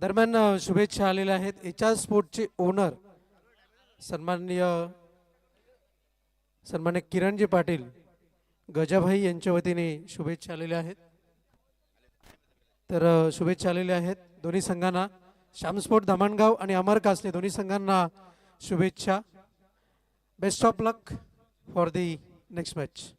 दरम्यान शुभेच्छा आलेल्या आहेत एचआर स्पोर्टचे ओनर सन्माननीय सन्मान्य किरणजी पाटील गजाभाई यांच्या वतीने शुभेच्छा आलेल्या आहेत। तर शुभेच्छा आलेल्या आहेत दोन्ही संघांना, श्याम स्पोर्ट धामणगाव आणि अमर कासले दोन्ही संघांना शुभेच्छा। Best of luck for the next match.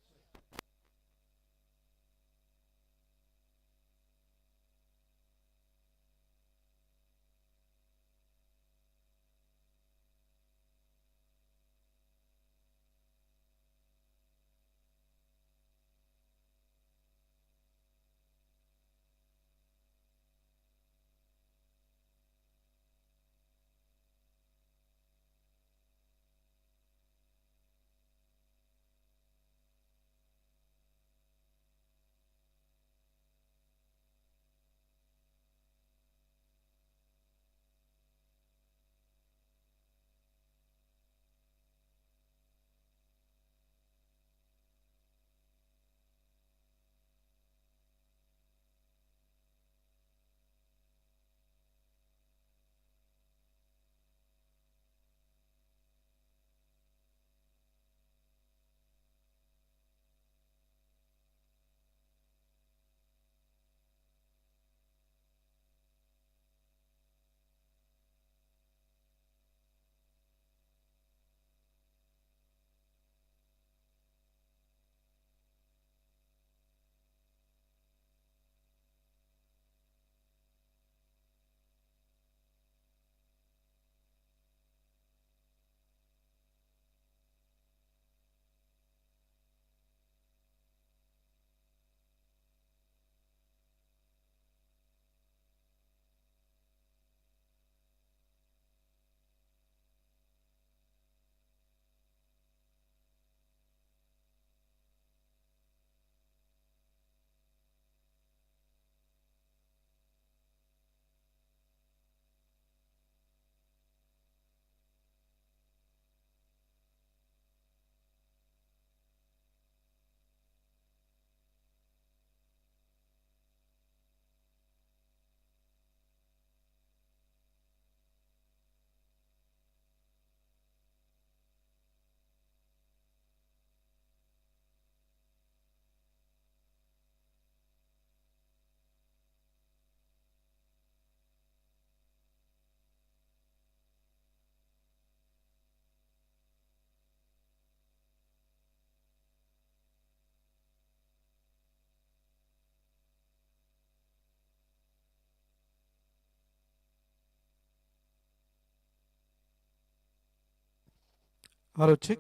आलोचिक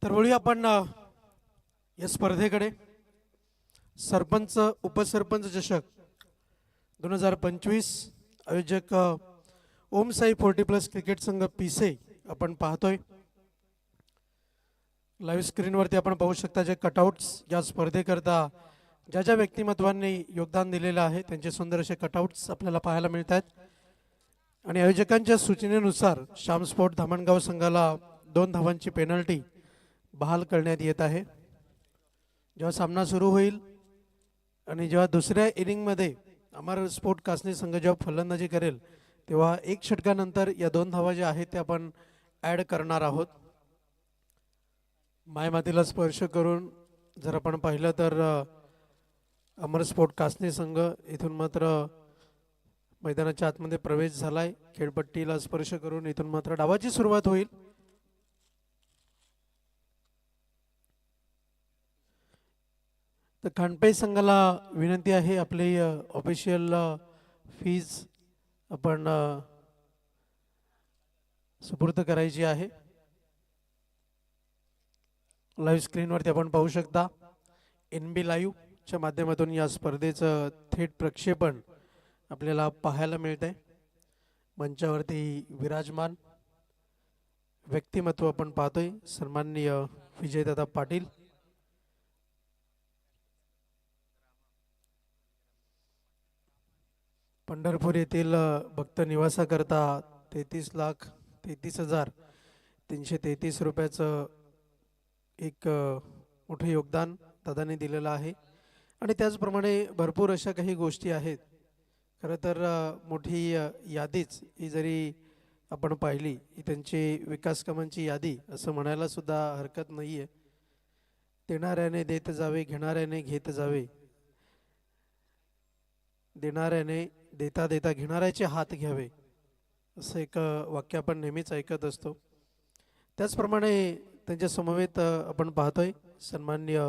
तर वळूया आपण या स्पर्धेकडे। सरपंच उपसरपंच चषक 2025 आयोजक ओम साई 40+ क्रिकेट संघ पिसे आपण पाहतोय। लाईव्ह स्क्रीनवरती आपण पाहू शकता जे कटआउट्स या स्पर्धेकरता ज्या ज्या व्यक्तिमत्वांनी योगदान दिलेलं आहे त्यांचे सुंदर असे कटआउट्स आपल्याला पाहायला मिळत आहेत। आणि आयोजकांच्या सूचनेनुसार श्याम स्पोर्ट धामणगाव संघाला 2 धावांची पेनल्टी बहाल करण्यात येत आहे। जेव्हा सामना सुरू होईल आणि जेव्हा दुसऱ्या इनिंगमध्ये अमर स्पोर्ट कासनी संघ जेव्हा फलंदाजी करेल तेव्हा 1 षटकानंतर या 2 धावा ज्या आहेत त्या आपण ॲड करणार आहोत। मायमातीला स्पर्श करून जर आपण पाहिलं तर अमर स्पोर्ट कासनी संघ इथून मात्र मैदानाच्या आतमध्ये प्रवेश झालाय। खेळपट्टीला स्पर्श करून इथून मात्र डावाची सुरुवात होईल। तर खांडपे संघाला विनंती आहे आपली ऑफिशियल फीज आपण सुपूर्द करायची आहे। लाईव्ह स्क्रीनवरती आपण पाहू शकता NB लाईव्हच्या माध्यमातून या स्पर्धेचं थेट प्रक्षेपण आपल्याला पाहायला मिळते। मंचावरती विराजमान व्यक्तिमत्व आपण पाहतोय सन्माननीय विजयदादा पाटील। पंढरपूर येथील भक्त निवासाकरता 33,33,333 रुपयाचं एक मोठे योगदान दादांनी दिलेलं आहे। आणि त्याचप्रमाणे भरपूर अशा काही गोष्टी आहेत खरं तर मोठी यादीच ही जरी आपण पाहिली ही त्यांची विकास कामांची यादी असं म्हणायला सुद्धा हरकत नाही आहे. देणाऱ्याने देत जावे, घेणाऱ्याने घेत जावे, देणाऱ्याने देता देता घेणाऱ्याचे हात घ्यावे, असं एक वाक्य आपण नेहमीच ऐकत असतो. त्याचप्रमाणे त्यांच्या समवेत आपण पाहतोय सन्माननीय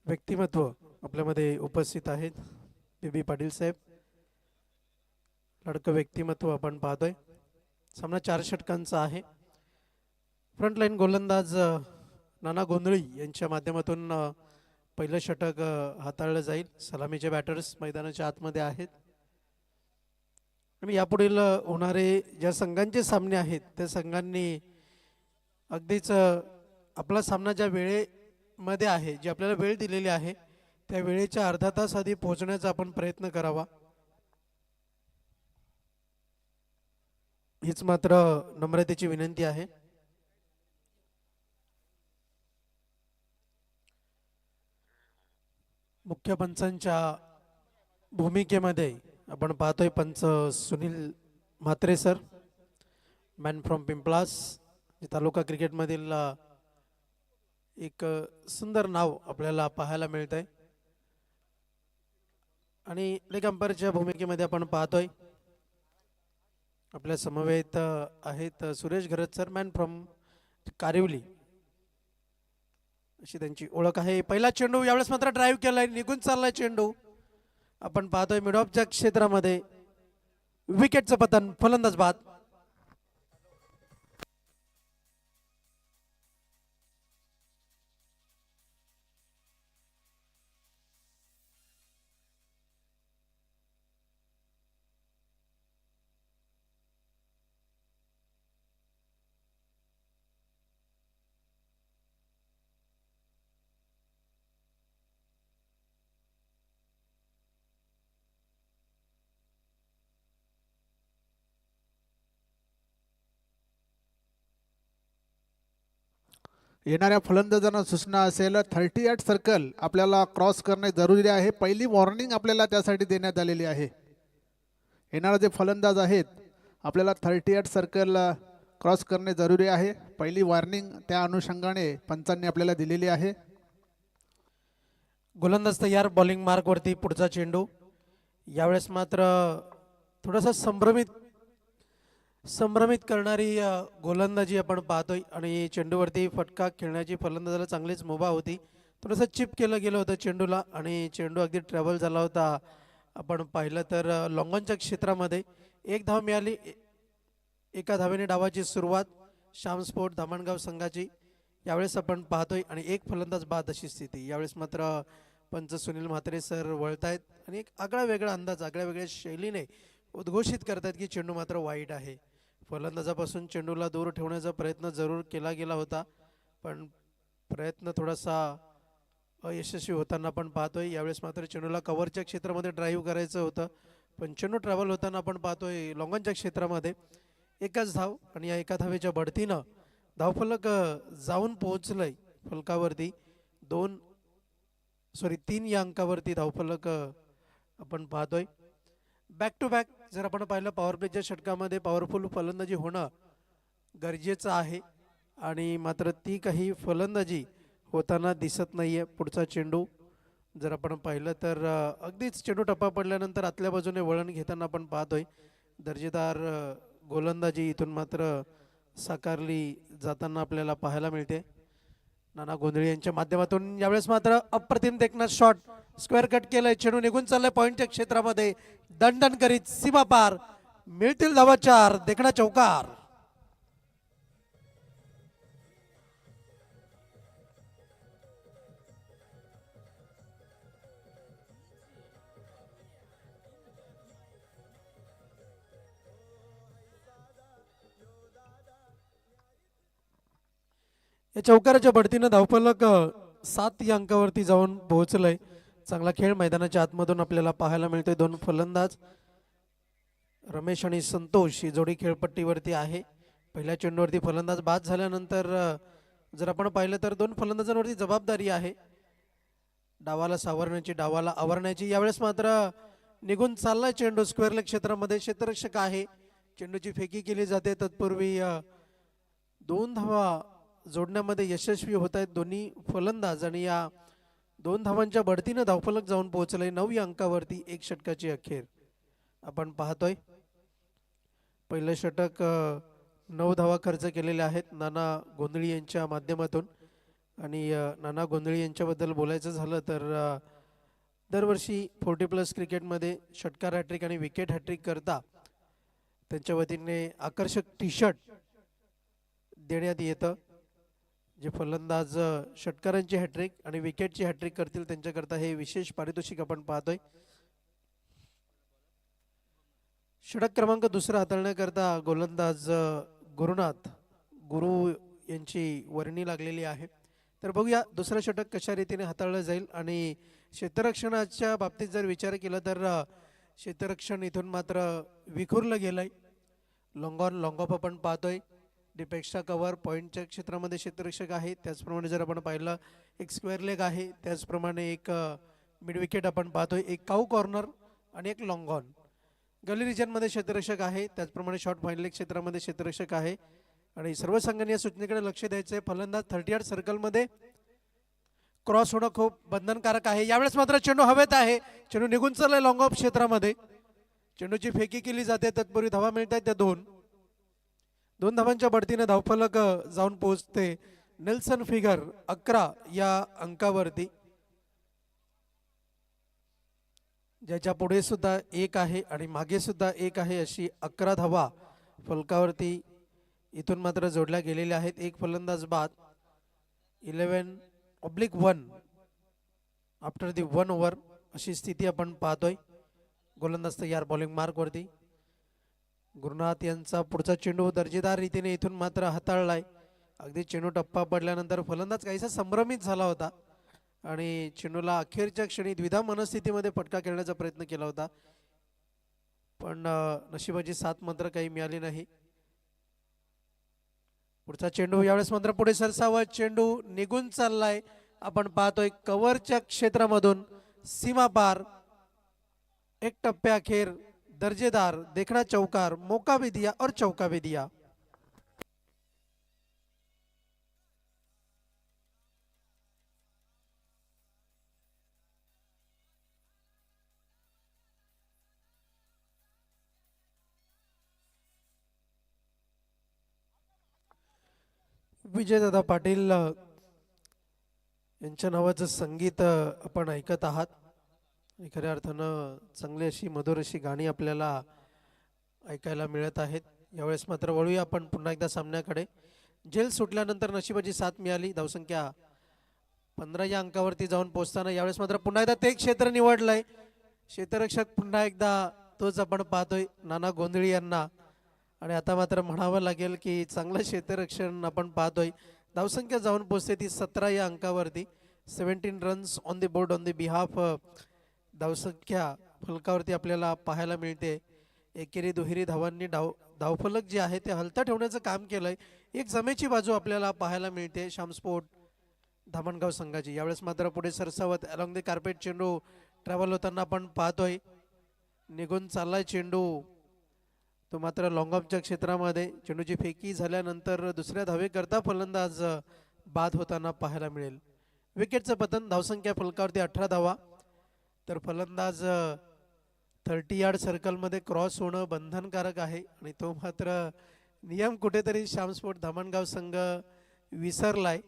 व्यक्तिमत्व आपल्यामध्ये उपस्थित आहेत. बी पाटील साहेब, लडकं व्यक्तिमत्व आपण पाहतोय. सामना 4 षटकांचा आहे. फ्रंटलाईन गोलंदाज नाना गोंधळी यांच्या माध्यमातून पहिलं षटक हाताळलं जाईल. सलामीचे बॅटर्स मैदानाच्या आतमध्ये आहेत आणि यापुढील होणारे ज्या संघांचे सामने आहेत त्या संघांनी अगदीच आपला सामना ज्या वेळेमध्ये आहे, जी आपल्याला वेळ दिलेली आहे त्या वेळेच्या अर्धा तास आधी पोहोचण्याचा आपण प्रयत्न करावा, हीच मात्र नम्रतेची विनंती आहे. मुख्य पंचांच्या भूमिकेमध्ये आपण पाहतोय पंच Sunil Mhatre sir, man from Pimplas, taluka क्रिकेटमधील एक सुंदर नाव आपल्याला पाहायला मिळत आहे. आणि लेग अंपायरच्या भूमिकेमध्ये आपण पाहतोय आपल्या समवेत आहेत सुरेश घरत सर, मॅन फ्रॉम कारिवली अशी त्यांची ओळख आहे. पहिला चेंडू यावेळेस मात्र ड्राईव्ह केलाय, निघून चाललाय चेंडू. आपण पाहतोय मिड ऑफच्या क्षेत्रामध्ये विकेटचं पतन, फलंदाज बाद. येणाऱ्या फलंदाजांना सूचना असेल 38 सर्कल आपल्याला क्रॉस करणे जरुरी आहे. पहिली वॉर्निंग आपल्याला त्यासाठी देण्यात आलेली आहे. येणारे जे फलंदाज आहेत आपल्याला 38 सर्कल क्रॉस करणे जरुरी आहे. पहिली वॉर्निंग त्या अनुषंगाने पंचांनी आपल्याला दिलेली आहे. गोलंदाज तयार, बॉलिंग मार्क वरती पुढचा चेंडू. यावेळेस मात्र थोडासा संभ्रमित करणारी गोलंदाजी आपण पाहतोय आणि चेंडूवरती फटका खेळण्याची फलंदाजाला चांगलीच मुभा होती. थोडंसं चिप केलं गेलं होतं चेंडूला आणि चेंडू अगदी ट्रॅव्हल झाला होता. आपण पाहिलं तर लॉंगॉनच्या क्षेत्रामध्ये एक धाव मिळाली. एका धावेने डावाची सुरुवात श्याम स्पोर्ट धामणगाव संघाची यावेळेस आपण पाहतोय आणि एक फलंदाज बाद अशी स्थिती. यावेळेस मात्र पंच सुनील म्हात्रे सर वळतायत आणि एक आगळा वेगळा अंदाज, आगळ्या वेगळ्या शैलीने उद्घोषित करतात की चेंडू मात्र वाईट आहे. फलंदाजापासून चेंडूला दूर ठेवण्याचा प्रयत्न जरूर केला गेला होता, पण प्रयत्न थोडासा अयशस्वी होताना आपण पाहतोय. यावेळेस मात्र चेंडूला कव्हरच्या क्षेत्रामध्ये ड्राईव्ह करायचं होतं, पण चेंडू ट्रॅव्हल होताना आपण पाहतोय लॉंगॉनच्या क्षेत्रामध्ये एकच धाव आणि या एका धावेच्या बढतीनं धावफलक जाऊन पोहोचलंय फलकावरती. 3 या अंकावरती धावफलक आपण पाहतोय. बॅक टू बॅक जर आपण पाहिलं पॉवर प्लेच्या षटकामध्ये पॉवरफुल फलंदाजी होणं गरजेचं आहे आणि मात्र ती काही फलंदाजी होताना दिसत नाहीये. पुढचा चेंडू जर आपण पाहिलं तर अगदीच चेंडू टप्पा पडल्यानंतर आतल्या बाजूने वळण घेताना आपण पाहतोय. दर्जेदार गोलंदाजी इथून मात्र साकारली जाताना आपल्याला पाहायला मिळते. नाना गोंधळी यांच्या माध्यमातून यावेळेस मात्र अप्रतिम देखना शॉट, स्क्वेअर कट केलाय, चेंडू निघून चाललाय पॉइंटच्या क्षेत्रामध्ये, दणदण करीत सीमा पार, मिळतील धावा 4, देखना चौकार. या चौकाराच्या बढतीनं धावफलक 7 या अंकावरती जाऊन पोहोचलंय. चांगला खेळ मैदानाच्या आतमधून आपल्याला पाहायला मिळतोय. 2 फलंदाज रमेश आणि संतोष ही जोडी खेळपट्टीवरती आहे. पहिल्या चेंडूवरती फलंदाज बाद झाल्यानंतर जर आपण पाहिलं तर 2 फलंदाजांवरती जबाबदारी आहे. डावाला सावरण्याची, डावाला आवरण्याची. यावेळेस मात्र निघून चाललाय चेंडू स्क्वेअर लेग क्षेत्रामध्ये. क्षेत्ररक्षक आहे, चेंडूची फेकी केली जाते. तत्पूर्वी 2 धावा जोडण्यामध्ये यशस्वी होत आहेत दोन्ही फलंदाज आणि या 2 धावांच्या बढतीनं धावफलक जाऊन पोहोचलंय 9 या अंकावरती. 1 षटकाची अखेर आपण पाहतोय. पहिलं षटक 9 धावा खर्च केलेल्या आहेत नाना गोंधळी यांच्या माध्यमातून. आणि नाना गोंधळी यांच्याबद्दल बोलायचं झालं तर दरवर्षी 40+ क्रिकेटमध्ये षटकार हॅट्रिक आणि विकेट हॅट्रिक करता त्यांच्या वतीने आकर्षक टी शर्ट देण्यात येतं. जे फलंदाज षटकारांची हॅट्रिक आणि विकेटची हॅट्रिक करतील त्यांच्याकरता हे विशेष पारितोषिक आपण पाहतोय. षटक क्रमांक 2 हाताळण्याकरता गोलंदाज गुरुनाथ गुरु यांची वर्णी लागलेली आहे. तर बघूया दुसरं षटक कशा रीतीने हाताळलं जाईल. आणि क्षेत्ररक्षणाच्या बाबतीत जर विचार केला तर क्षेत्ररक्षण इथून मात्र विखुरलं गेलंय. लॉंग ऑन लॉंग ऑफ आपण पाहतोय. डीप एक्स्ट्रा कव्हर पॉईंटच्या क्षेत्रामध्ये क्षेत्ररक्षक आहे. त्याचप्रमाणे जर आपण पाहिलं एक स्क्वेअर लेग आहे. त्याचप्रमाणे एक मिड विकेट आपण पाहतोय. एक काऊ कॉर्नर आणि एक लॉंग ऑन. गली रिजनमध्ये क्षेत्ररक्षक आहे. त्याचप्रमाणे शॉर्ट फायनल क्षेत्रामध्ये क्षेत्ररक्षक आहे. आणि सर्व संघांनी या सूचनेकडे लक्ष द्यायचं आहे. फलंदाज 38 सर्कलमध्ये क्रॉस होणं खूप बंधनकारक आहे. यावेळेस मात्र चेंडू हवेत आहे. चेंडू निघून चाललाय लॉंग ऑफ क्षेत्रामध्ये. चेंडूची फेकी केली जाते. तत्पूर्वी धावा मिळत आहेत त्या 2 धावांच्या बढतीने धावफलक जाऊन पोहोचते नेल्सन फिगर 11 या अंकावरती. ज्याच्या पुढे सुद्धा 1 आहे आणि मागे सुद्धा 1 आहे अशी 11 धावा फलकावरती इथून मात्र जोडल्या गेलेल्या आहेत. एक फलंदाज बाद. 11/1 आफ्टर दी 1 ओव्हर अशी स्थिती आपण पाहतोय. गोलंदाज तयार बॉलिंग मार्कवरती. गुरुनाथ यांचा पुढचा चेंडू दर्जेदार रीतीने इथून मात्र हाताळलाय. अगदी चेंडू टप्पा पडल्यानंतर फलंदाज काहीसा संभ्रमित झाला होता आणि चेंडूला अखेरच्या क्षणी द्विधा मनस्थितीमध्ये फटका खेळण्याचा प्रयत्न केला होता. पण नशिबाची साथ मात्र काही मिळाली नाही. पुढचा चेंडू यावेळेस मात्र पुढे सरसावा. चेंडू निघून चाललाय. आपण पाहतोय कव्हरच्या क्षेत्रामधून सीमा पार. एक टप्प्या अखेर दर्जेदार देखना चौकार. मौका भी दिया और चौका भी दिया. विजयदादा पाटील यांच्या नावाचं संगीत आपण ऐकत आहात. खऱ्या अर्थानं चांगली अशी मधुर अशी गाणी आपल्याला ऐकायला मिळत आहेत. यावेळेस मात्र वळूया आपण पुन्हा एकदा सामन्याकडे. झेल सुटल्यानंतर नशिबाची साथ मिळाली. धावसंख्या 15 या अंकावरती जाऊन पोहोचताना यावेळेस मात्र पुन्हा एकदा ते क्षेत्र निवडलंय. क्षेत्ररक्षक पुन्हा एकदा तोच आपण पाहतोय नाना गोंधळी यांना. आणि आता मात्र म्हणावं लागेल की चांगलं क्षेत्ररक्षण आपण पाहतोय. धावसंख्या जाऊन पोहोचते ती 17 या अंकावरती. 17 runs on the board on the behalf. धावसंख्या फलकावरती आपल्याला पाहायला मिळते. एकेरी दुहेरी धावांनी धावफलक जे आहे ते हलता ठेवण्याचं काम केलंय. एक जमेची बाजू आपल्याला पाहायला मिळते श्यामस्पोर्ट धामणगाव संघाची. यावेळेस मात्र पुढे सरसावत अलॉंग द कार्पेट चेंडू ट्रॅव्हल होताना आपण पाहतोय. निघून चाललाय चेंडू तो मात्र लॉंग ऑफच्या क्षेत्रामध्ये. चेंडूची फेकी झाल्यानंतर दुसऱ्या धावेकरता फलंदाज बाद होताना पाहायला मिळेल. विकेटचं पतन. धावसंख्या फलकावरती 18 धावा. तर फलंदाज 30 यार्ड सर्कलमध्ये क्रॉस होणं बंधनकारक आहे आणि तो मात्र नियम कुठेतरी श्यामस्पोर्ट धामणगाव संघ विसरलाय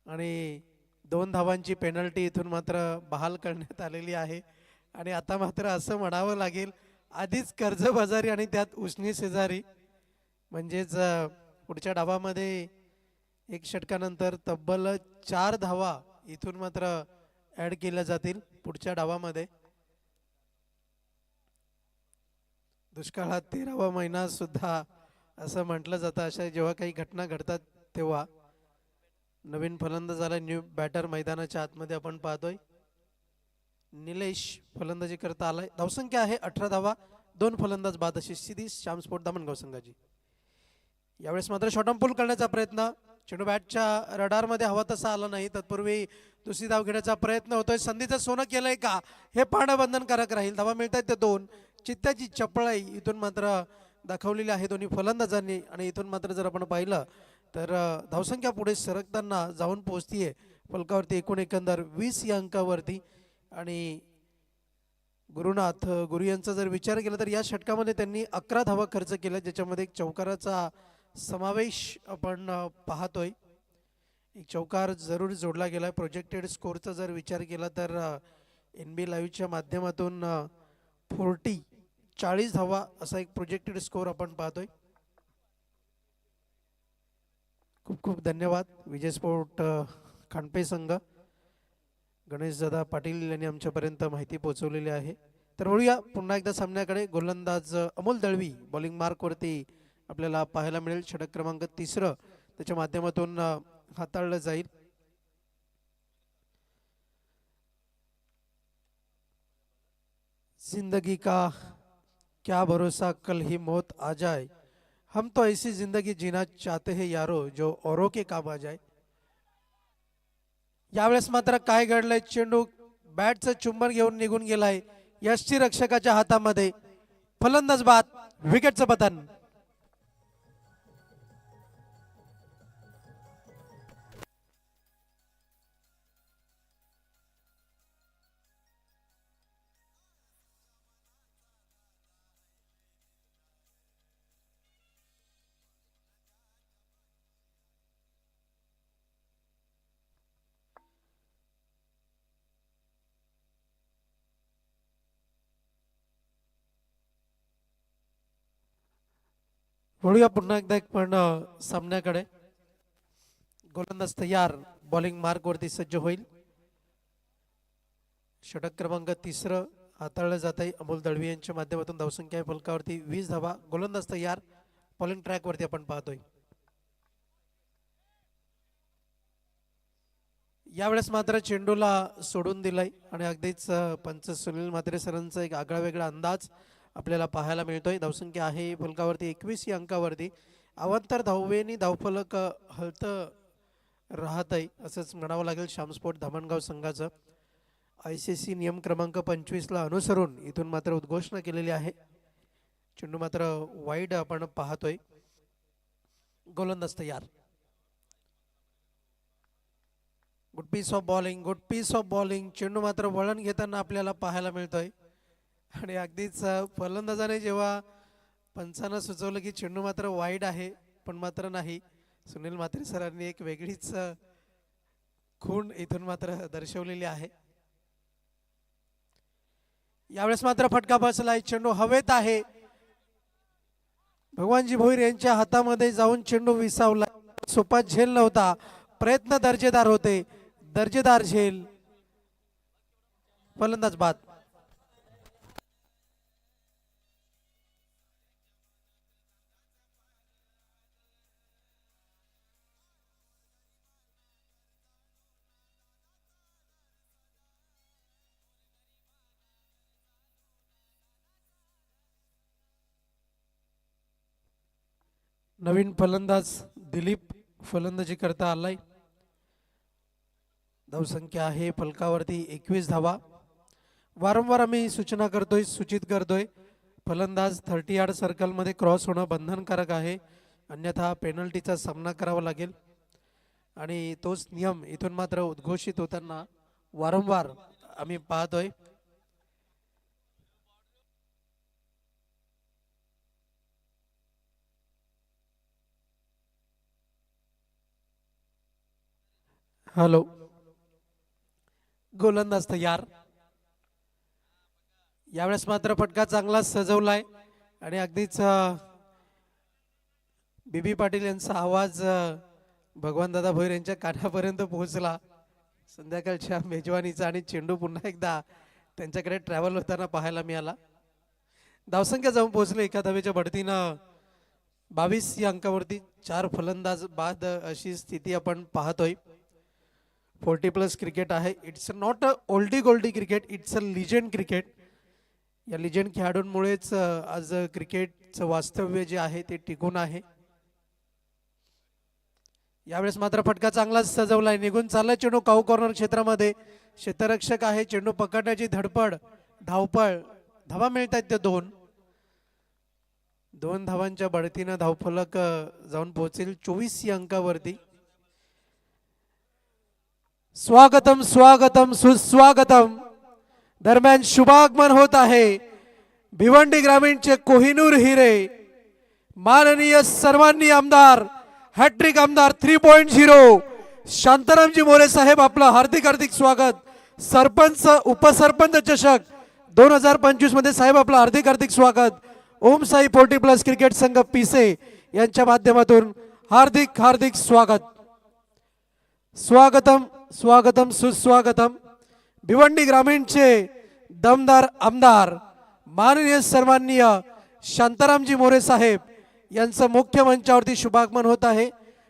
आणि 2 धावांची पेनल्टी इथून मात्र बहाल करण्यात आलेली आहे. आणि आता मात्र असं म्हणावं लागेल आधीच कर्जबाजारी आणि त्यात उसनी शेजारी. म्हणजेच पुढच्या डावामध्ये 1 षटकानंतर तब्बल 4 धावा इथून मात्र ऍड केल्या जातील पुढच्या डावामध्ये. दुष्काळात 13वा महिना सुद्धा असं म्हटलं जातं. अशा जेव्हा काही घटना घडतात तेव्हा नवीन फलंदाज आला. न्यू बॅटर मैदानाच्या आतमध्ये आपण पाहतोय. निलेश फलंदाजी करता आलाय. धावसंख्या आहे 18 धावा. 2 फलंदाज बाद अशी स्थिती श्यामस्पोर्ट धामणगाव संघाची. यावेळेस मात्र शॉर्ट ऑन पुल करण्याचा प्रयत्न. चेंडू बॅटच्या रडारमध्ये हवा तसा आला नाही. तत्पूर्वी दुसरी धाव घेण्याचा प्रयत्न होतोय. संधीचं सोनं केलंय का हे पाहणं बंधनकारक राहील. धावा मिळत आहेत ते 2. चित्त्याची चपळाई इथून मात्र दाखवलेली आहे दोन्ही फलंदाजांनी. आणि इथून मात्र जर आपण पाहिलं तर धावसंख्या पुढे सरकताना जाऊन पोहोचतीये फलकावरती एकूण एकंदर 20 या अंकावरती. आणि गुरुनाथ गुरु यांचा जर विचार केला तर या षटकामध्ये त्यांनी 11 धावा खर्च केल्या, ज्याच्यामध्ये एक चौकाराचा समावेश आपण पाहतोय. एक चौकार जरूर जोडला गेला. प्रोजेक्टेड स्कोरचा जर विचार केला तर NB लाईव्हच्या माध्यमातून 40 धावा असा एक प्रोजेक्टेड स्कोर आपण पाहतोय. खूप खूप धन्यवाद विजय स्पोर्ट खांडपे संघ, गणेशदादा पाटील यांनी आमच्यापर्यंत माहिती पोहोचवलेली आहे. तर वळूया पुन्हा एकदा सामन्याकडे. गोलंदाज अमोल दळवी बॉलिंग मार्कवरती आपल्याला पाहायला मिळेल. षटक क्रमांक 3 त्याच्या माध्यमातून हाताळलं जाईल. जिंदगी का क्या भरोसा कल ही मौत आ जाए, हम तो ऐसी जिंदगी जीना चाहते हैं यारो जो औरों के काम आ जाए. यावेळेस मात्र काय घडलंय, चेंडू बॅटचं चुंबन घेऊन निघून गेलाय यष्टी रक्षकाच्या हातामध्ये. फलंदाज बाद, विकेटचं पतन. वळूया पुन्हा एकदा एक पण सामन्याकडे. गोलंदाज तयार, बॉलिंग मार्कवरती सज्ज होईल. षटक क्रमांक 3 हाताळलं जात आहे अमोल दळवी यांच्या माध्यमातून. धावसंख्या फलकावरती 20 धावा. गोलंदाज तयार, बॉलिंग ट्रॅकवरती आपण पाहतोय. यावेळेस मात्र चेंडूला सोडून दिलाय आणि अगदीच पंच सुनील म्हात्रे सरांचा एक आगळा वेगळा अंदाज आपल्याला पाहायला मिळतोय. धावसंख्या आहे फलकावरती 21 या अंकावरती. अवांतर धावेनी धावफलक हलतं राहत आहे असंच म्हणावं लागेल श्यामस्पोर्ट धामणगाव संघाचं. ICC नियम क्रमांक 25ला अनुसरून इथून मात्र उद्घोषणा केलेली आहे. चेंडू मात्र वाईड आपण पाहतोय. गोलंदाज तयार. Good piece of bowling, good piece of bowling. चेंडू मात्र वळण घेताना आपल्याला पाहायला मिळतोय. आणि अगदीच फलंदाजाने जेव्हा पंचानं सुचवलं की चेंडू मात्र वाईड आहे, पण मात्र नाही. सुनील म्हात्रे सरांनी एक वेगळीच खूण इथून मात्र दर्शवलेली आहे. यावेळेस मात्र फटका बसलाय. चेंडू हवेत आहे. भगवानजी भोईर यांच्या हातामध्ये जाऊन चेंडू विसावला. सोपा झेल नव्हता. प्रयत्न दर्जेदार होते. दर्जेदार झेल. फलंदाज बाद. नवीन फलंदाज दिलीप फलंदाजी करता आलाय. धावसंख्या आहे फलकावरती 21 धावा. वारंवार आम्ही सूचना करतोय, सूचित करतोय, फलंदाज 30 यार्ड सर्कलमध्ये क्रॉस होणं बंधनकारक आहे, अन्यथा पेनल्टीचा सामना करावा लागेल. आणि तोच नियम इथून मात्र उद्घोषित होताना वारंवार आम्ही पाहतोय. हॅलो. गोलंदाज तयार. यावेळेस मात्र फटका चांगला सजवलाय आणि अगदीच बीबी पाटील यांचा आवाज भगवान दादा भोईर यांच्या कानापर्यंत पोहोचला संध्याकाळच्या मेजवानीचा. आणि चेंडू पुन्हा एकदा त्यांच्याकडे ट्रॅव्हल होताना पाहायला मिळाला. धावसंख्या जाऊन पोहोचले एका धावेच्या बढतीनं 22 या अंकावरती. 4 फलंदाज बाद अशी स्थिती आपण पाहतोय. 40+ क्रिकेट आहे. It's not a oldie goldie cricket, it's a legend cricket. या लिजेंड खेळाडूंमुळेच आज क्रिकेटचं वास्तव्य जे आहे ते टिकून आहे. यावेळेस मात्र फटका चांगलाच सजवलाय, निघून चाललाय चेंडू काऊ कॉर्नर क्षेत्रामध्ये. क्षेत्ररक्षक आहे, चेंडू पकडण्याची धडपड, धावपळ, धावा मिळत आहेत त्या दोन धावांच्या बढतीनं धावफलक जाऊन पोहोचेल 24 या अंकावरती. स्वागतम स्वागतम सुस्वागतम. दरम्यान शुभागमन होत आहे भिवंडी ग्रामीणचे कोहिनूर हिरे, माननीय सर्वांनी आमदार, हॅट्रिक आमदार 3.0 शांतारामजी मोरे साहेब, आपलं हार्दिक हार्दिक स्वागत. सरपंच उपसरपंच चषक 2025 मध्ये साहेब आपलं हार्दिक हार्दिक स्वागत. ओम साई 40+ क्रिकेट संघ पिसे यांच्या माध्यमातून हार्दिक हार्दिक स्वागत. स्वागतम स्वागतम सुस्वागतम. भिवंडी ग्रामीणचे दमदार आमदार माननीय सन्माननीय शांतारामजी मोरे साहेब यांचं मुख्य मंचावरती शुभागमन होत आहे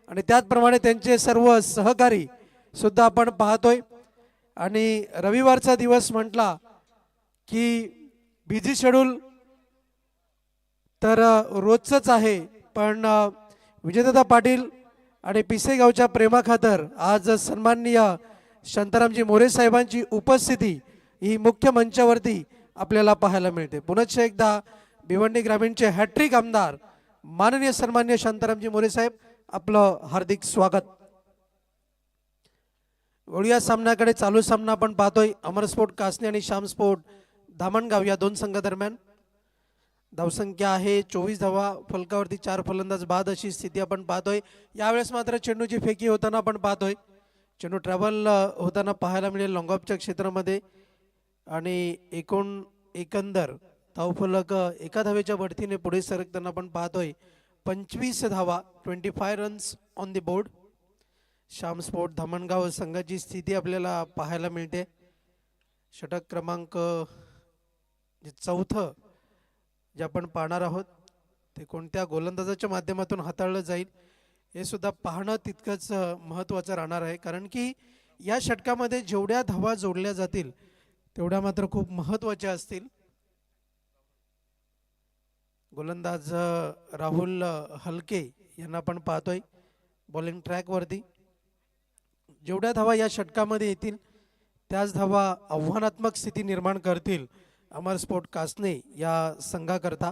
आणि त्याचप्रमाणे त्यांचे सर्व सहकारी सुद्धा आपण पाहतोय. आणि रविवारचा दिवस म्हटला की बिझी शेड्यूल तर रोजच आहे, पण विजयदादा पाटील आणि पिसेगावच्या प्रेमाखातर आज सन्माननीय शांतारामजी मोरे साहेबांची उपस्थिती ही मुख्य मंचावरती आपल्याला पाहायला मिळते. पुनश्च एकदा भिवंडी ग्रामीणचे हॅट्रिक आमदार माननीय सन्माननीय शांतारामजी मोरे साहेब, आपलं हार्दिक स्वागत. वळूया सामन्याकडे. चालू सामना आपण पाहतोय अमर स्पोर्ट कासने आणि श्याम स्पोर्ट धामणगाव या दोन संघादरम्यान. धावसंख्या आहे 24 धावा, फलकावरती 4 फलंदाज बाद अशी स्थिती आपण पाहतोय. यावेळेस मात्र चेंडूची फेकी होताना आपण पाहतोय. चेंडू ट्रॅव्हल होताना पाहायला मिळेल लॉंगऑफच्या क्षेत्रामध्ये आणि एकंदर धावफलक एका धावेच्या बढतीने पुढे सरकताना आपण पाहतोय. 25 धावा, 25 runs on the board. Shyam sport Dhamangaon संघाची स्थिती आपल्याला पाहायला मिळते. षटक क्रमांक जे चौथं जे आपण पाहणार आहोत ते कोणत्या गोलंदाजाच्या माध्यमातून हाताळलं जाईल हे सुद्धा पाहणं तितकंच महत्त्वाचं राहणार आहे, कारण की या षटकामध्ये जेवढ्या धावा जोडल्या जातील तेवढ्या मात्र खूप महत्त्वाच्या असतील. गोलंदाज राहुल हलके यांना आपण पाहतोय बॉलिंग ट्रॅकवरती. जेवढ्या धावा या षटकामध्ये येतील त्याच धावा आव्हानात्मक स्थिती निर्माण करतील अमर स्पोर्ट कासने या संघाकरता.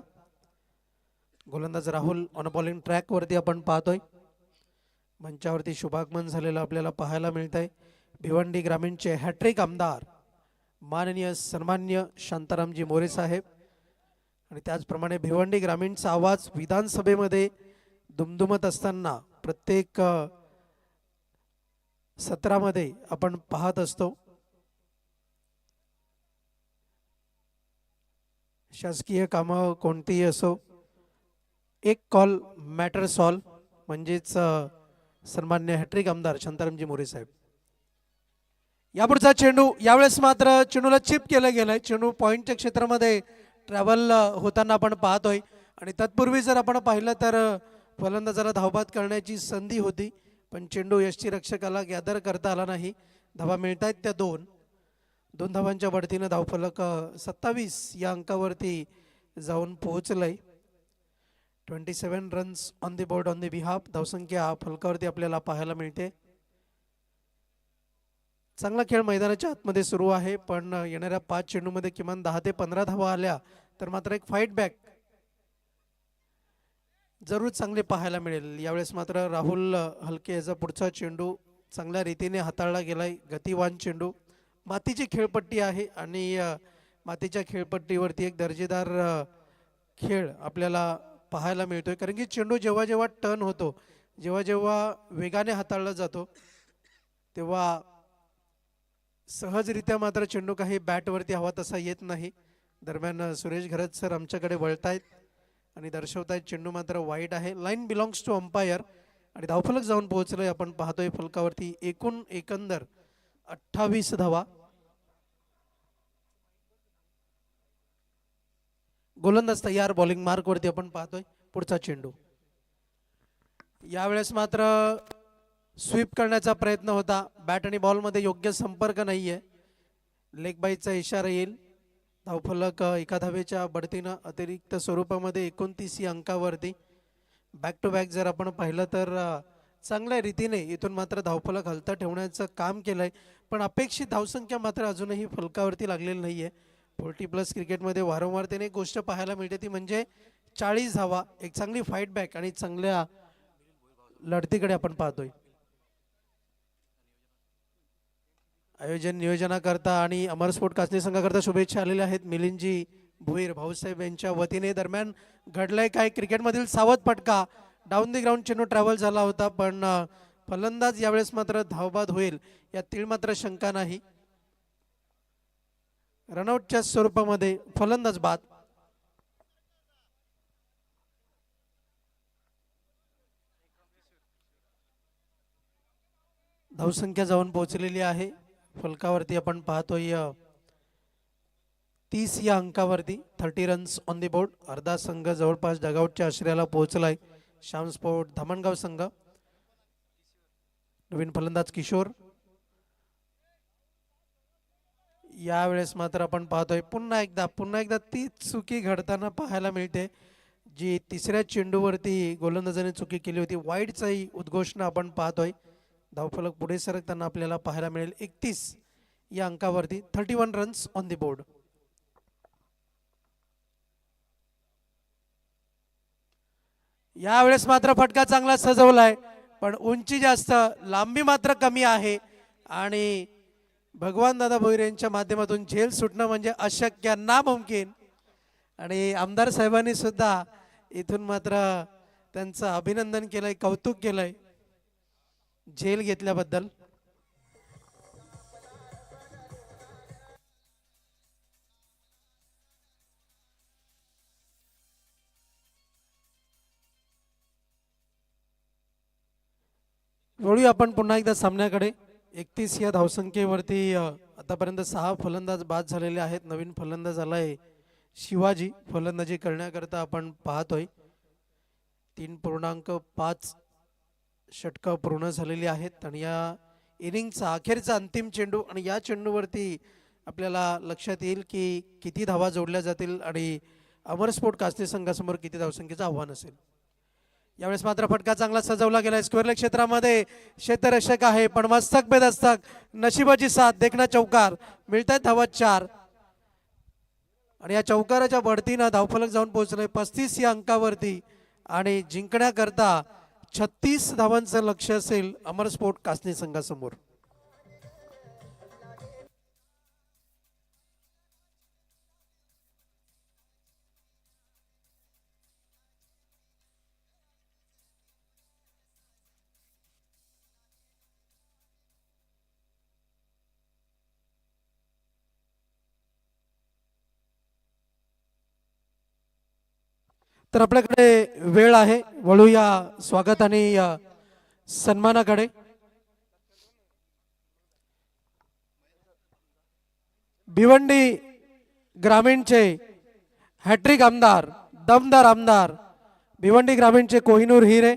गोलंदाज राहुल ऑन बॉलिंग ट्रॅकवरती आपण पाहतोय. मंचावरती शुभागमन झालेलं आपल्याला पाहायला मिळत आहे. भिवंडी ग्रामीणचे हॅट्रिक आमदार माननीय सन्मान्य शांतारामजी मोरे साहेब आणि त्याचप्रमाणे भिवंडी ग्रामीणचा आवाज विधानसभेमध्ये दुमदुमत असताना प्रत्येक सत्रामध्ये आपण पाहत असतो. शासकीय कामं कोणतीही असो, एक कॉल मॅटर सॉल्व, म्हणजेच सन्मान्य हॅट्रिक आमदार शांतारामजी मोरे साहेब. यापुढचा चेंडू, यावेळेस मात्र चेंडूला चिप केलं गेलंय. चेंडू पॉइंटच्या क्षेत्रामध्ये ट्रॅव्हल होताना आपण पाहतोय आणि तत्पूर्वी जर आपण पाहिलं तर फलंदाजाला धावबाद करण्याची संधी होती, पण चेंडू यष्टीरक्षकाला गॅदर करता आला नाही. धावा मिळत आहेत त्या दोन धावांच्या बढतीनं धावफलक 27 या अंकावरती जाऊन पोहोचलंय. 27 runs on the board on the behalf. धावसंख्या फलकावरती आपल्याला पाहायला मिळते. चांगला खेळ मैदानाच्या आतमध्ये सुरू आहे, पण येणाऱ्या 5 चेंडूमध्ये किमान 10 ते 15 धावा आल्या तर मात्र एक फाईट बॅक जरूर चांगले पाहायला मिळेल. यावेळेस मात्र राहुल हलके याचा पुढचा चेंडू चांगल्या रीतीने हाताळला गेलाय. गतिवान चेंडू, मातीची खेळपट्टी आहे आणि मातीच्या खेळपट्टीवरती एक दर्जेदार खेळ आपल्याला पाहायला मिळतोय, कारण की चेंडू जेव्हा जेव्हा टर्न होतो, जेव्हा जेव्हा वेगाने हाताळला जातो तेव्हा सहजरित्या मात्र चेंडू काही बॅटवरती हवा तसा येत नाही. दरम्यान सुरेश घरत सर आमच्याकडे वळतायत आणि दर्शवतायत चेंडू मात्र वाईट आहे. लाईन बिलॉंग्स टू अंपायर आणि धावफलक जाऊन पोहोचलोय आपण पाहतोय फलकावरती. एकंदर 28 धावा. गोलंदाज तयार, बॉलिंग मार्क वरती आपण पाहतोय. पुढचा चेंडू, यावेळेस मात्र स्वीप करण्याचा प्रयत्न होता. बॅट आणि बॉल मध्ये योग्य संपर्क नाहीये. लेग बाईचा इशारा येईल. धावफलक एका धावेच्या बढतीनं अतिरिक्त स्वरूपामध्ये 29 अंकावरती. बॅक टू बॅक जर आपण पाहिलं तर चांगल्या रीतीने इथून मात्र धावफलक हलता ठेवण्याचं काम केलंय, पण अपेक्षित धावसंख्या मात्र अजूनही फलकावरती लागलेली नाहीये. 40+ क्रिकेटमध्ये वारंवार त्याने एक गोष्ट पाहायला मिळते, ती म्हणजे 40 धावा, एक चांगली फाईट बॅक आणि चांगल्या लढतीकडे आपण पाहतोय. आयोजन नियोजनाकरता आणि अमर स्पोर्ट कासनी संघाकरता शुभेच्छा आलेल्या आहेत मिलिंदजी भुईर भाऊसाहेब यांच्या वतीने. दरम्यान घडलंय काय, क्रिकेटमधील सावध फटका, डाऊन दी ग्राउंड चेंडू ट्रॅव्हल झाला होता, पण फलंदाज यावेळेस मात्र धावबाद होईल यातील मात्र शंका नाही. रनआउटच्या स्वरूपामध्ये फलंदाज बाद. धावसंख्या जाऊन पोहोचलेली आहे फलकावरती आपण पाहतोय 30 या अंकावरती. 30 रन्स ऑन दी बोर्ड. अर्धा संघ जवळपास डगआउटच्या आश्रयाला पोहोचलाय. श्याम स्पोर्ट धामणगाव संघ. नवीन फलंदाज किशोर. यावेळेस मात्र आपण पाहतोय पुन्हा एकदा ती चुकी घडताना पाहायला मिळते जी तिसऱ्या चेंडूवरती गोलंदाजाने चुकी केली होती. वाईडचाही उद्घोषणा आपण पाहतोय. धावफलक पुढे सरकताना आपल्याला पाहायला मिळेल 31 या अंकावरती. 31 रन्स ऑन दी बोर्ड. यावेळेस मात्र फटका चांगला सजवलाय, पण उंची जास्त, लांबी मात्र कमी आहे आणि भगवान दादा भोईर यांच्या माध्यमातून झेल सुटणं म्हणजे अशक्य, नामुमकिन. आणि आमदार साहेबांनी सुद्धा इथून मात्र त्यांचं अभिनंदन केलंय, कौतुक केलंय झेल घेतल्याबद्दल. वळूया आपण पुन्हा एकदा सामन्याकडे. 31 या धावसंख्येवरती आतापर्यंत 6 फलंदाज बाद झालेले आहेत. नवीन फलंदाज आलाय शिवाजी. फलंदाजी करण्याकरता आपण पाहतोय 3.5 षटकं पूर्ण झालेली आहेत आणि या इनिंगचा अखेरचा अंतिम चेंडू आणि या चेंडूवरती आपल्याला लक्षात येईल की किती धावा जोडल्या जातील आणि अमर स्पोर्ट कासनी संघासमोर किती धावसंख्येचं आव्हान असेल. यावेळेस मात्र फटका चांगला सजवला गेलाय. स्क्वेअर लेग क्षेत्रामध्ये क्षेत्ररक्षक आहे, पण मस्तक बेदस्तक, नशिबाची साथ, देखना चौकार. मिळतात धावा 4 आणि या चौकाराच्या बढतीनं धावफलक जाऊन पोहोचलंय 35 या अंकावरती आणि जिंकण्याकरता 36 धावांचं लक्ष असेल अमर स्पोर्ट कासनी संघासमोर. तर आपल्याकडे वेळ आहे, वळूया स्वागत आणि सन्मानाकडे. भिवंडी ग्रामीणचे हॅट्रिक आमदार, दमदार आमदार, भिवंडी ग्रामीणचे कोहिनूर हिरे,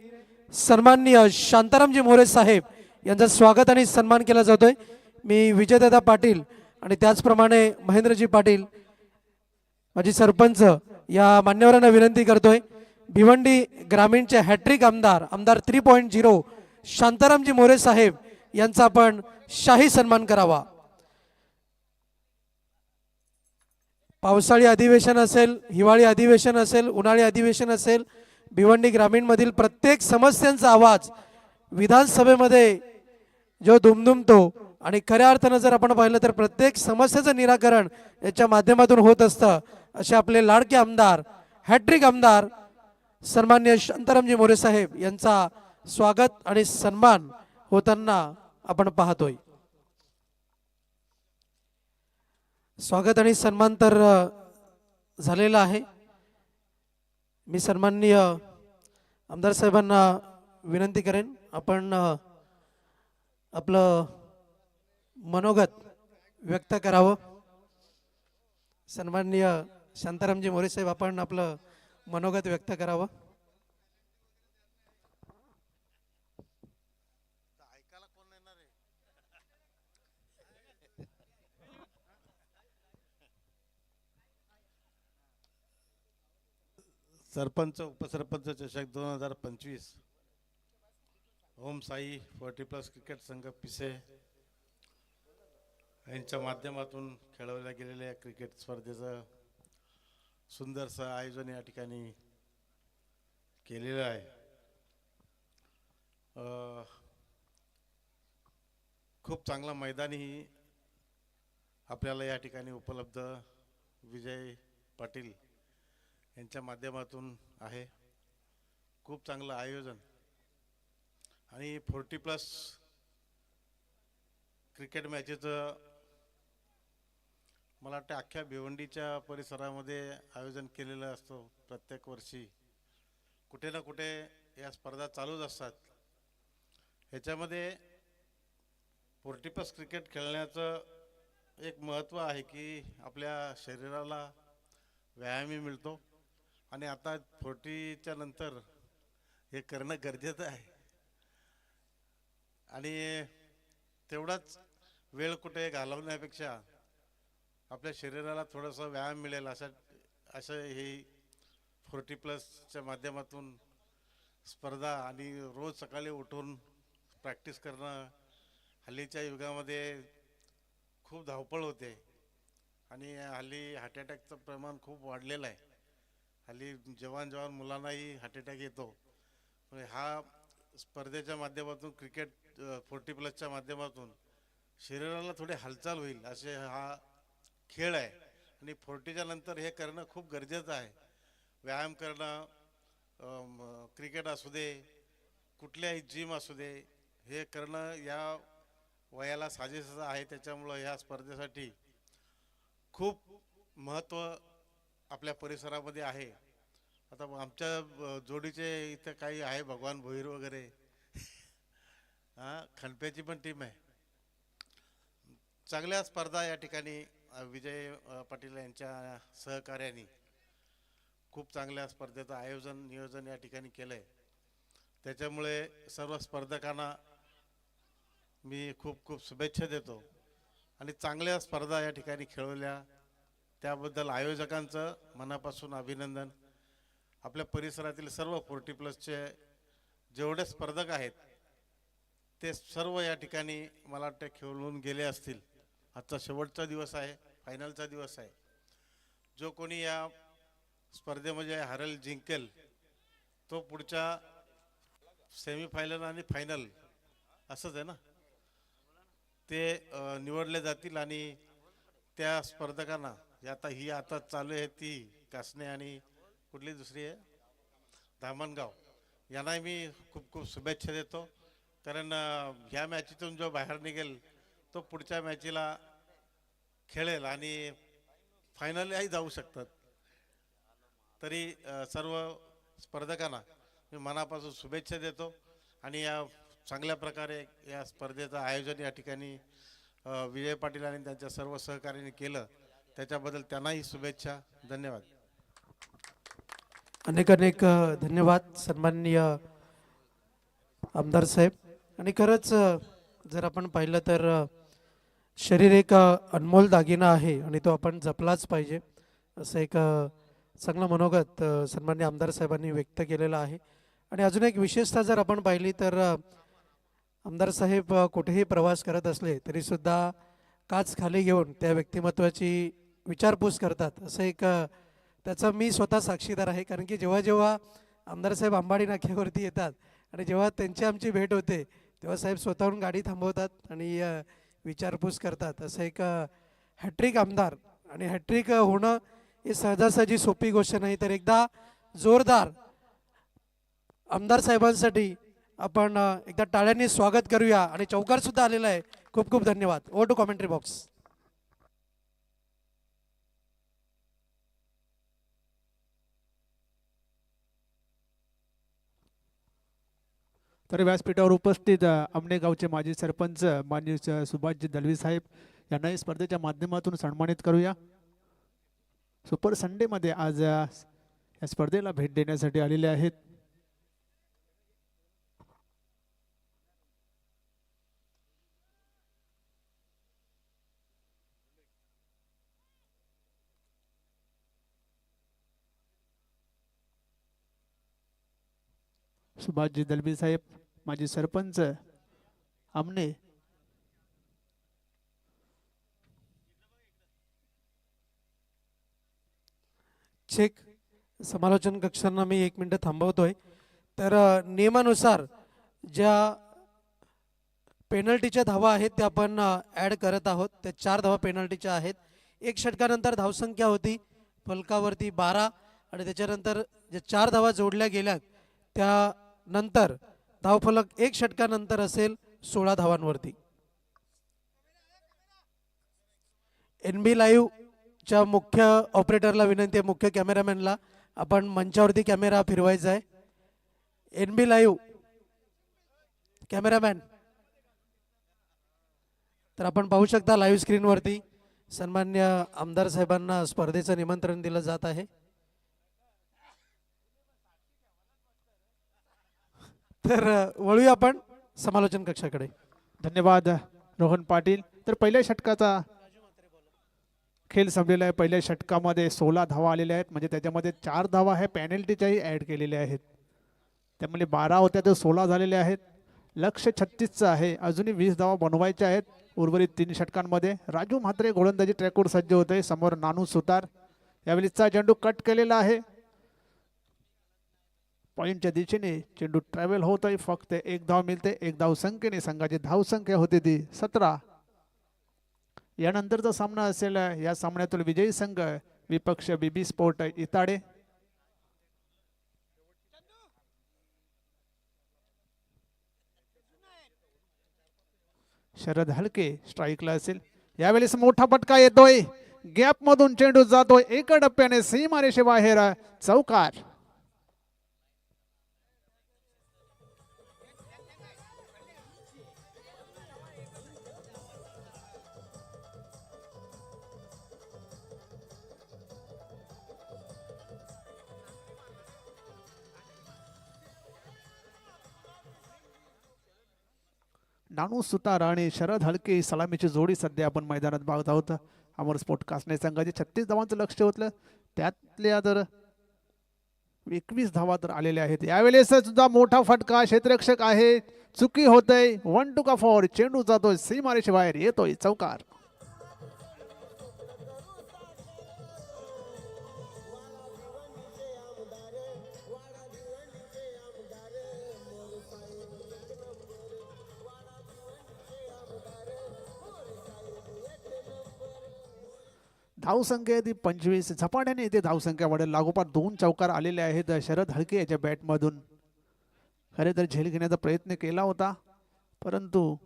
सन्माननीय शांतारामजी मोरे साहेब यांचं स्वागत आणि सन्मान केला जातोय. मी विजयदादा पाटील आणि त्याचप्रमाणे महेंद्रजी पाटील माजी सरपंच या मान्यवरांना विनंती करतोय, भिवंडी ग्रामीणचे हॅट्रिक आमदार, आमदार 3.0 शांतारामजी मोरे साहेब यांचा आपण शाही सन्मान करावा. पावसाळी अधिवेशन असेल, हिवाळी अधिवेशन असेल, उन्हाळी अधिवेशन असेल, भिवंडी ग्रामीण मधील प्रत्येक समस्यांचा आवाज विधानसभेमध्ये जो दुमदुमतो आणि खऱ्या अर्थानं जर आपण पाहिलं तर प्रत्येक समस्येचं निराकरण याच्या माध्यमातून होत असतं. असे आपले लाडके आमदार, हॅट्रिक आमदार सन्माननीय शांतारामजी मोरे साहेब यांचा स्वागत आणि सन्मान होताना आपण पाहतोय. स्वागत आणि सन्मान तर झालेला आहे. मी सन्माननीय आमदार साहेबांना विनंती करेन आपण आपलं मनोगत व्यक्त करावं. सन्माननीय शांतारामजी मोरे साहेब आपण आपलं मनोगत व्यक्त करावं. सरपंच उपसरपंच चषक 2025 ओम साई 40+ क्रिकेट संघ पिसे यांच्या माध्यमातून खेळवल्या गेलेल्या क्रिकेट स्पर्धेचं सुंदरसं आयोजन या ठिकाणी केलेलं आहे. खूप चांगला मैदानही आपल्याला या ठिकाणी उपलब्ध विजय पाटील यांच्या माध्यमातून आहे. खूप चांगलं आयोजन आणि 40+ क्रिकेट मॅचेचं मला वाटतं अख्ख्या भिवंडीच्या परिसरामध्ये आयोजन केलेलं असतं. प्रत्येक वर्षी कुठे ना कुठे या स्पर्धा चालूच असतात. ह्याच्यामध्ये 40+ क्रिकेट खेळण्याचं एक महत्त्व आहे की आपल्या शरीराला व्यायामही मिळतो आणि आता 40च्या नंतर हे करणं गरजेचं आहे आणि तेवढाच वेळ कुठे घालवण्यापेक्षा आपल्या शरीराला थोडासा व्यायाम मिळेल असं हे 40+च्या माध्यमातून स्पर्धा आणि रोज सकाळी उठून प्रॅक्टिस करणं. हल्लीच्या युगामध्ये खूप धावपळ होते आणि हल्ली हार्ट अटॅकचं प्रमाण खूप वाढलेलं आहे. हल्ली जवान मुलांनाही हार्ट अटॅक येतो. हा स्पर्धेच्या माध्यमातून क्रिकेट 40+च्या माध्यमातून शरीराला थोडी हालचाल होईल असे हा खेळ आहे आणि 40च्या नंतर हे करणं खूप गरजेचं आहे. व्यायाम करणं, क्रिकेट असू दे, कुठल्याही जिम असू दे, हे करणं या वयाला साजेसं आहे. त्याच्यामुळं ह्या स्पर्धेसाठी खूप महत्त्व आपल्या परिसरामध्ये आहे. आता आमच्या जोडीचे इथं काही आहे, भगवान भोईर वगैरे खंडप्याची पण टीम आहे. चांगल्या स्पर्धा या ठिकाणी विजय पाटील यांच्या सहकार्याने खूप चांगल्या स्पर्धेचं नियोजन या ठिकाणी केलं आहे. त्याच्यामुळे सर्व स्पर्धकांना मी खूप खूप शुभेच्छा देतो आणि चांगल्या स्पर्धा या ठिकाणी खेळवल्या त्याबद्दल आयोजकांचं मनापासून अभिनंदन. आपल्या परिसरातील सर्व 40+चे जेवढे स्पर्धक आहेत ते सर्व या ठिकाणी मला वाटतं खेळून गेले असतील. आजचा शेवटचा दिवस आहे, फायनलचा दिवस आहे. जो कोणी या स्पर्धेमध्ये हरेल, जिंकेल, तो पुढच्या सेमीफायनल आणि फायनल असंच आहे ना, ते निवडले जातील आणि त्या स्पर्धकांना आता चालू आहे ती कासने आणि कुठली दुसरी आहे धामणगाव, यांना मी खूप खूप शुभेच्छा देतो. कारण ह्या मॅचीतून जो बाहेर निघेल तो पुढच्या मॅचीला खेळेल आणि फायनलही जाऊ शकतात. तरी सर्व स्पर्धकांना मी मनापासून शुभेच्छा देतो आणि या चांगल्या प्रकारे या स्पर्धेचं आयोजन या ठिकाणी विजय पाटील आणि त्यांच्या सर्व सहकार्याने केलं, त्याच्याबद्दल त्यांनाही शुभेच्छा. धन्यवाद. अनेक अनेक धन्यवाद सन्माननीय आमदार साहेब. आणि खरंच जर आपण पाहिलं तर शरीर एक अनमोल दागिना आहे आणि तो आपण जपलाच पाहिजे असं एक चांगलं मनोगत सन्माननीय आमदार साहेबांनी व्यक्त केलेलं आहे. आणि अजून एक विशेषता जर आपण पाहिली तर आमदार साहेब कुठेही प्रवास करत असले तरीसुद्धा काच खाली घेऊन त्या व्यक्तिमत्वाची विचारपूस करतात. असं एक त्याचा मी स्वतः साक्षीदार आहे. कारण की जेव्हा जेव्हा आमदार साहेब अंबाडी नाक्यावरती येतात आणि जेव्हा त्यांची आमची भेट होते तेव्हा साहेब स्वतःहून गाडी थांबवतात आणि विचारपूस करतात. असं एक हॅट्रिक आमदार आणि हॅट्रिक होणं हे सहजासहजी सोपी गोष्ट नाही. तर एकदा जोरदार आमदार साहेबांसाठी आपण एकदा टाळ्यांनी स्वागत करूया. आणि चौकार सुद्धा आलेला आहे. खूप खूप धन्यवाद. Over to commentary box. तर व्यासपीठावर उपस्थित आमणे गावचे माजी सरपंच माननीय सुभाषजी दलवी साहेब यांनाही स्पर्धेच्या माध्यमातून सन्मानित करूया. सुपर संडेमध्ये आज या स्पर्धेला भेट देण्यासाठी आलेले आहेत. सुभाषजी दलवी साहेब माजी सरपंच आमने चेक. समालोचन कक्षांना मी 1 मिनिट थांबवतोय. तर नियमानुसार ज्या पेनल्टीच्या धावा आहेत त्या आपण ॲड करत आहोत. त्या 4 धावा पेनल्टीच्या आहेत. 1 षटकानंतर धावसंख्या होती फलकावरती 12 आणि त्याच्यानंतर ज्या 4 धावा जोडल्या गेल्या त्यानंतर धावफलक 1 षटकानंतर असेल 16 धावांवरती. NB लाईव्हच्या मुख्य ऑपरेटरला विनंती आहे, मुख्य कॅमेरामॅनला आपण मंचावरती कॅमेरा फिरवायचा आहे. NB लाईव्ह कॅमेरामॅन, तर आपण पाहू शकता लाईव्ह स्क्रीनवरती सन्मान्य आमदार साहेबांना स्पर्धेचं निमंत्रण दिलं जात आहे. तर वळूया आपण समालोचन कक्षाकडे. धन्यवाद रोहन पाटील. तर पहिल्या षटकाचा खेळ संपलेला आहे. पहिल्या षटकामध्ये 16 धावा आलेल्या आहेत, म्हणजे त्याच्यामध्ये 4 धावा हे पॅनल्टीच्याही ॲड केलेल्या आहेत. त्यामुळे 12 होत्या तर 16 झालेल्या आहेत. लक्ष 36चं आहे. अजूनही 20 धावा बनवायच्या आहेत उर्वरित 3 षटकांमध्ये. राजू म्हात्रे गोलंदाजी ट्रॅकवर सज्ज होते. समोर नानू सुतार. यावेळीचा चेंडू कट केलेला आहे. पॉईंटच्या दिशेने चेंडू ट्रॅव्हल होत आहे. फक्त 1 धाव मिळते. 1 धाव संख्येने संघाची धावसंख्या होती ती 17. यानंतरचा सामना असेल या सामन्यातील विजयी संघ विपक्ष बीबी स्पोर्ट इताडे. शरद हलके स्ट्राईकला असेल. यावेळेस मोठा फटका येतोय. गॅप मधून चेंडू जातोय एका टप्प्याने सीमारेषे बाहेर. चौकार. नानू सुतार आणि शरद हलके सलामीची जोडी सध्या आपण मैदानात बघत आहोत. अमर स्पोर्ट कासने संघाचे 36 धावांचं लक्ष होतं. त्यातल्या तर 21 धावा तर आलेल्या आहेत. यावेळेस सुद्धा मोठा फटका. क्षेत्ररक्षक आहे. चुकी होतय. 1 टू का 4. चेंडू जातोय सीमारेषे बाहेर. येतोय चौकार. धावसंख्या ती 25. झपाट्याने इथे धावसंख्या वाढेल. लागोपाठ 2 चौकार आलेले आहेत शरद हलके याच्या बॅटमधून. खरे तर झेल घेण्याचा प्रयत्न केला होता, परंतु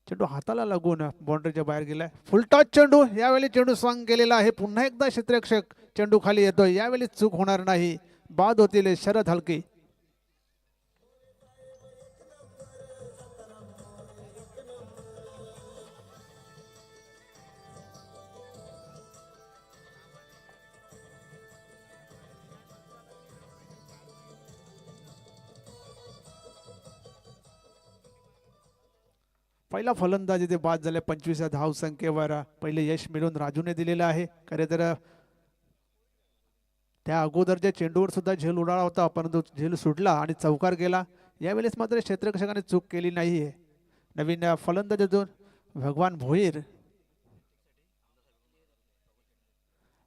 चेंडू हाताला लागून बाउंड्रीच्या बाहेर गेलाय. फुलटॉस चेंडू. यावेळी चेंडू स्वांग केलेला आहे. पुन्हा एकदा क्षेत्ररक्षक चेंडू खाली येतोय. यावेळी चूक होणार नाही. बाद होतील शरद हलके. पहिला फलंदाज इथे बाद झाले 25 धाव संख्येवर. पहिले यश मिळवून राजूने दिलेलं आहे. खरे तर त्या अगोदरच्या चेंडूवर सुद्धा झेल उडाला होता, परंतु झेल सुटला आणि चौकार गेला. यावेळेस मात्र क्षेत्ररक्षकाने चूक केली नाहीये. नवीन फलंदाज अजून भगवान भोईर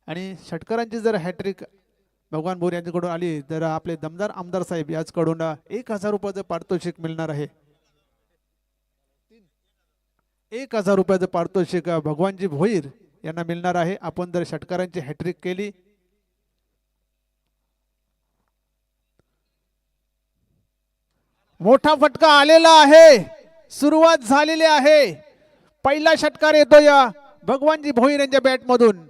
आणि षटकरांची जर हॅट्रिक भगवान भोईर यांच्याकडून आली तर आपले दमदार आमदार साहेब याचकडून 1000 रुपयाचं पारितोषिक मिळणार आहे. 1000 रुपयाचं पारितोषिक भगवानजी भोईर यांना मिळणार आहे. आपण जर षटकारांची हॅट्रिक केली. मोठा फटका आलेला आहे. सुरुवात झालेली आहे. पहिला षटकार येतो या भगवानजी भोईर यांच्या बॅटमधून.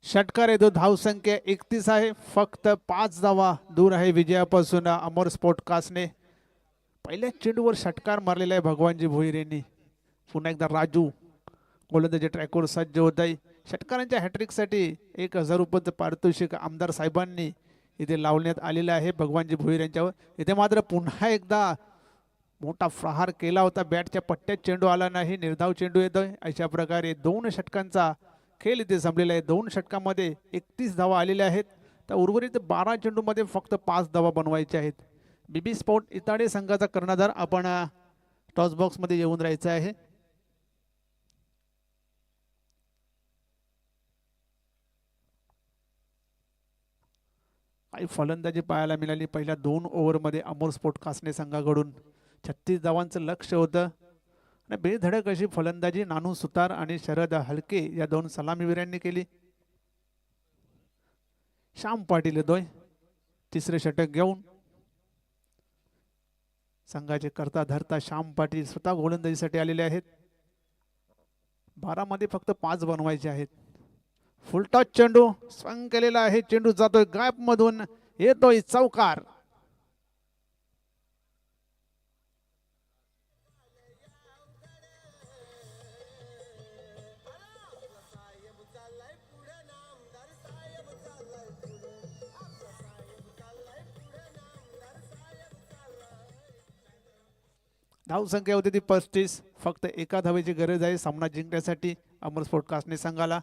षटकार येतो. धावसंख्या 31 आहे. फक्त 5 धावा दूर आहे विजयापासून अमर स्पोर्ट कासने. पहिल्या चेंडूवर षटकार मारलेला आहे भगवानजी भोईर यांनी. पुन्हा एकदा राजू गोलंदाजी ट्रॅकवर सज्ज होत आहे. षटकारांच्या हॅट्रिकसाठी 1000 रुपयाचं पारितोषिक आमदार साहेबांनी इथे लावण्यात आलेलं आहे भगवानजी भोईर यांच्यावर. इथे मात्र पुन्हा एकदा मोठा प्रहार केला होता, बॅटच्या पट्ट्यात चेंडू आला नाही, निर्धाव चेंडू येतोय. अशा प्रकारे 2 षटकांचा खेळ इथे संपलेला आहे. 2 षटकांमध्ये 31 धावा आलेल्या आहेत, तर उर्वरित 12 चेंडूमध्ये फक्त 5 धावा बनवायच्या आहेत. बीबी स्पोर्ट इताडे संघाचा कर्णधार आपण टॉस बॉक्समध्ये येऊन राहायचं आहे. काही फलंदाजी पाहायला मिळाली. पहिल्या 2 ओव्हरमध्ये अमोल स्पोर्ट कासने संघाकडून 36 धावांचं लक्ष होतं आणि बेधडक अशी फलंदाजी नानू सुतार आणि शरद हलके या 2 सलामीवीरांनी केली. श्याम पाटील येतोय तिसरे षटक घेऊन. संघाचे करता धरता श्याम पाटील स्वतः गोलंदाजीसाठी आलेले आहेत. 12 मध्ये फक्त 5 बनवायचे आहेत. फुलटॉस चेंडू स्वंग केलेला आहे, चेंडू जातोय गॅप मधून, येतोय चौकार. धावसंख्या होती ती 35. फक्त एका धावेची गरज आहे सामना जिंकण्यासाठी अमर स्पोर्ट कासने संघाला.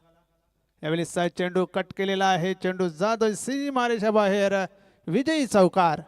यावेळी चेंडू कट केलेला आहे, चेंडू जातोय सीमारेषा बाहेर, विजयी चौकार.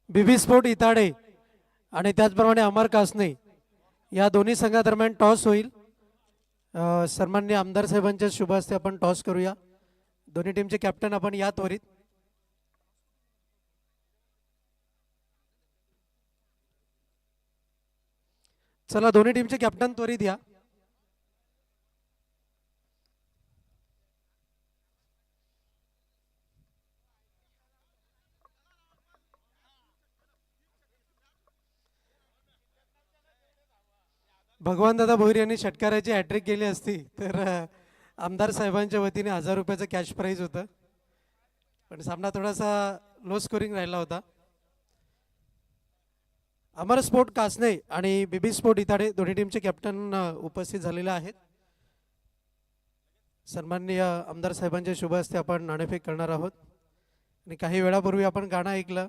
बीबी स्पोर्ट इताडे आणि त्याचप्रमाणे अमर कासने या दोन्ही संघादरम्यान टॉस होईल. सन्माननीय आमदार साहेबांच्या शुभ हस्ते आपण टॉस करूया. दोन्ही टीमचे कॅप्टन आपण या त्वरित. चला दोन्ही टीमचे कॅप्टन त्वरित या. भगवान दादा भोईर यांनी षटकाराची हॅट्रिक केली असती तर आमदार साहेबांच्या वतीने 1000 रुपयाचं कॅश प्राईज होतं, पण सामना थोडासा लो स्कोरिंग राहिला होता. अमर स्पोर्ट कासने आणि बीबी स्पोर्ट इताडे दोन्ही टीमचे कॅप्टन उपस्थित झालेले आहेत. सन्माननीय आमदार साहेबांच्या शुभ हस्ते आपण नाणेफेक करणार आहोत आणि काही वेळापूर्वी आपण गाणं ऐकलं.